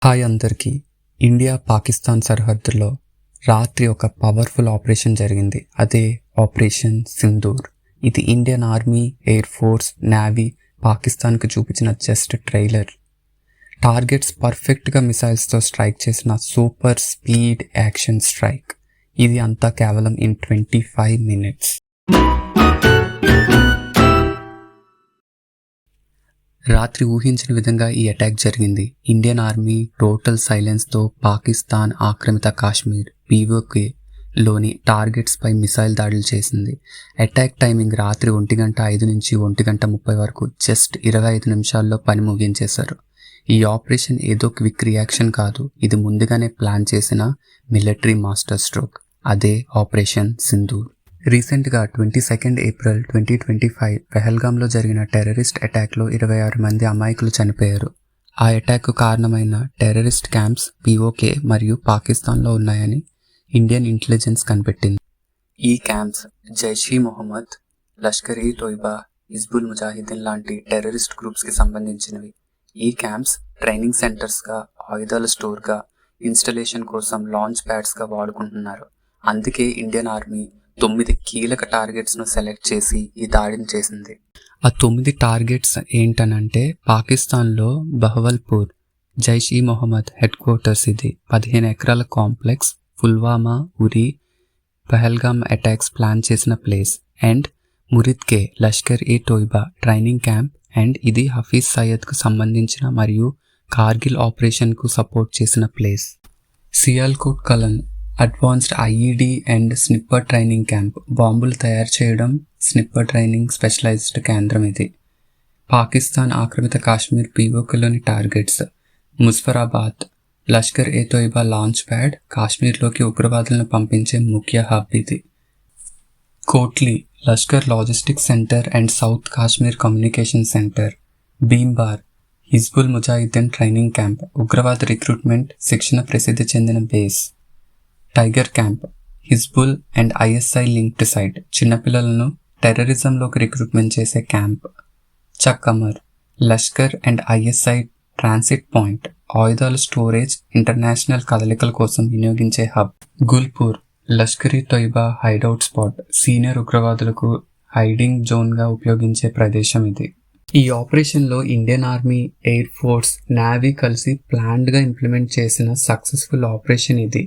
Hi అందరికీ. India Pakistan సరిహద్దులో రాత్రి ఒక పవర్ఫుల్ ఆపరేషన్ జరిగింది. అదే ఆపరేషన్ సింధూర్. ఇది Indian army, air force, navy పాకిస్తాన్కు చూపించిన జస్ట్ ట్రైలర్. టార్గెట్స్ పర్ఫెక్ట్గా మిసైల్స్తో స్ట్రైక్ చేసిన సూపర్ స్పీడ్ యాక్షన్ స్ట్రైక్. ఇది అంతా కేవలం ఇన్ 25 minutes. రాత్రి ఊహించిన విధంగా ఈ అటాక్ జరిగింది. ఇండియన్ ఆర్మీ టోటల్ సైలెన్స్తో పాకిస్తాన్ ఆక్రమిత కాశ్మీర్ POKలోని టార్గెట్స్పై మిసైల్ దాడులు చేసింది. అటాక్ టైమింగ్ రాత్రి 1:05 నుంచి 1:30 వరకు. జస్ట్ 25 నిమిషాల్లో పని ముగించేశారు. ఈ ఆపరేషన్ ఏదో క్విక్ రియాక్షన్ కాదు. ఇది ముందుగానే ప్లాన్ చేసిన మిలిటరీ మాస్టర్ స్ట్రోక్. అదే ఆపరేషన్ సింధూర్. రీసెంట్గా 22 April 2025 పెహల్గాంలో జరిగిన టెర్రరిస్ట్ అటాక్లో 26 మంది అమాయకులు చనిపోయారు. ఆ అటాక్కు కారణమైన టెర్రరిస్ట్ క్యాంప్స్ POK మరియు పాకిస్తాన్లో ఉన్నాయని ఇండియన్ ఇంటెలిజెన్స్ కనిపెట్టింది. ఈ క్యాంప్స్ జైష్-ఇ-మొహమ్మద్, లష్కర్-ఇ-తోయిబా, హిజ్బుల్ ముజాహిద్దీన్ లాంటి టెర్రరిస్ట్ గ్రూప్స్కి సంబంధించినవి. ఈ క్యాంప్స్ ట్రైనింగ్ సెంటర్స్గా, ఆయుధాల స్టోర్గా, ఇన్స్టలేషన్ కోసం లాంచ్ ప్యాడ్స్గా వాడుకుంటున్నారు. అందుకే ఇండియన్ ఆర్మీ 9 కీలక టార్గెట్స్ను సెలెక్ట్ చేసి ఈ దాడిని చేసింది. ఆ 9 టార్గెట్స్ ఏంటనంటే పాకిస్తాన్లో బహవల్పూర్, జైష్-ఇ-మొహమ్మద్ హెడ్ క్వార్టర్స్, ఇది 15 ఎకరాల complex, Pulwama, Uri, Pahalgam attacks plan చేసిన place, and Muridke Lashkar-e-Taiba training camp, and ఇది హఫీజ్ సయ్యద్కు సంబంధించిన మరియు కార్గిల్ ఆపరేషన్కు సపోర్ట్ చేసిన place. Sialkot Kalan advanced IED and sniper training camp, బాంబులు తయారు చేయడం, స్నిప్పర్ ట్రైనింగ్ స్పెషలైజ్డ్ కేంద్రం ఇది. పాకిస్తాన్ ఆక్రమిత కాశ్మీర్ POKలోని targets: Muzaffarabad, Lashkar-e-Taiba launch pad, కాశ్మీర్లోకి ఉగ్రవాదులను పంపించే ముఖ్య హబ్ ఇది. Kotli, Lashkar logistics centre and south Kashmir communication centre. Bhimber, Hizbul Mujahideen training camp, ఉగ్రవాద రిక్రూట్మెంట్, శిక్షణ ప్రసిద్ధి చెందిన base. Tiger camp, Hizbul and ISI linked site, చిన్నపిల్లలను టెర్రరిజంలోకి రిక్రూట్మెంట్ చేసే camp. Chakkamar, Lashkar and ISI transit point, ఆయుధాల స్టోరేజ్, ఇంటర్నేషనల్ కదలికల కోసం వినియోగించే hub. Gulpur, Lashkar-e-Taiba hideout spot, senior ఉగ్రవాదులకు హైడింగ్ జోన్గా ఉపయోగించే ప్రదేశం ఇది. ఈ ఆపరేషన్లో Indian army, air force, navy కలిసి ప్లాన్డ్గా ఇంప్లిమెంట్ చేసిన సక్సెస్ఫుల్ ఆపరేషన్ ఇది.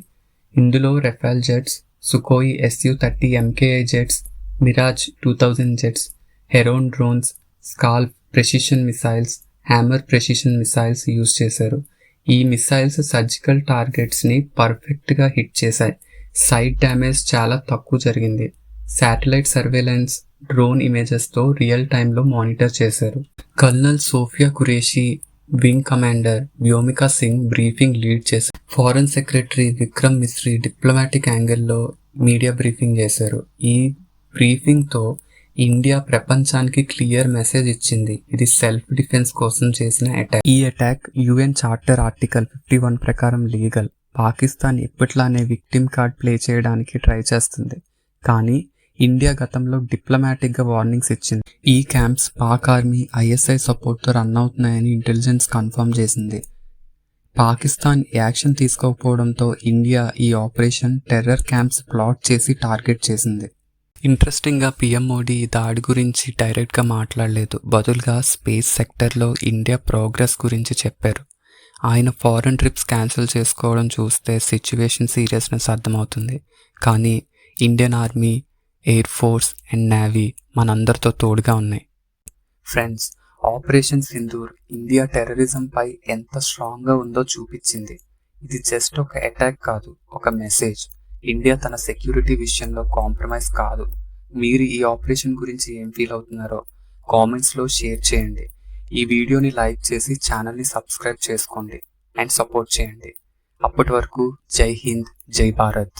ఇందులో Rafale jets, Sukhoi Su-30 MKI jets, Mirage 2000 jets, Heron drones, SCALP precision missiles, Hammer precision missiles use చేశారు. ఈ మిసైల్స్ సర్జికల్ టార్గెట్స్ని పర్ఫెక్ట్గా హిట్ చేశాయి. సైట్ డ్యామేజ్ చాలా తక్కువ జరిగింది. శాటిలైట్ సర్వేలెన్స్, డ్రోన్ ఇమేజెస్తో రియల్ టైంలో మానిటర్ చేశారు. Colonel Sofiya Qureshi, wing commander Vyomika Singh briefing lead చేశారు. Foreign secretary Vikram Misri diplomatic యాంగిల్లో మీడియా బ్రీఫింగ్ చేశారు. ఈ బ్రీఫింగ్తో ఇండియా ప్రపంచానికి క్లియర్ మెసేజ్ ఇచ్చింది, ఇది సెల్ఫ్ డిఫెన్స్ కోసం చేసిన అటాక్. ఈ అటాక్ UN చార్టర్ ఆర్టికల్ 51 ప్రకారం లీగల్. పాకిస్తాన్ ఎప్పట్లానే విక్టిమ్ కార్డ్ ప్లే చేయడానికి ట్రై చేస్తుంది, కానీ ఇండియా గతంలో డిప్లొమాటిక్గా వార్నింగ్స్ ఇచ్చింది. ఈ క్యాంప్స్ పాక్ ఆర్మీ, ISI సపోర్ట్తో రన్ అవుతున్నాయని ఇంటెలిజెన్స్ కన్ఫర్మ్ చేసింది. పాకిస్తాన్ యాక్షన్ తీసుకోకపోవడంతో ఇండియా ఈ ఆపరేషన్ టెర్రర్ క్యాంప్స్ ప్లాట్ చేసి టార్గెట్ చేసింది. ఇంట్రెస్టింగ్గా PM మోడీ ఈ దాడి గురించి డైరెక్ట్గా మాట్లాడలేదు. బదులుగా స్పేస్ సెక్టర్లో ఇండియా ప్రోగ్రెస్ గురించి చెప్పారు. ఆయన ఫారెన్ ట్రిప్స్ క్యాన్సిల్ చేసుకోవడం చూస్తే సిచ్యువేషన్ సీరియస్నెస్ అర్థమవుతుంది. కానీ Indian army, air force and navy మనందరితో తోడుగా ఉన్నాయి. ఫ్రెండ్స్, ఆపరేషన్ సింధూర్ ఇండియా టెర్రరిజంపై ఎంత స్ట్రాంగ్గా ఉందో చూపించింది. ఇది జస్ట్ ఒక అటాక్ కాదు, ఒక మెసేజ్. ఇండియా తన సెక్యూరిటీ విషయంలో కాంప్రమైజ్ కాదు. మీరు ఈ ఆపరేషన్ గురించి ఏం ఫీల్ అవుతున్నారో కామెంట్స్లో షేర్ చేయండి. ఈ వీడియోని లైక్ చేసి ఛానల్ని సబ్స్క్రైబ్ చేసుకోండి అండ్ సపోర్ట్ చేయండి. అప్పటి వరకు జై హింద్, జై భారత్.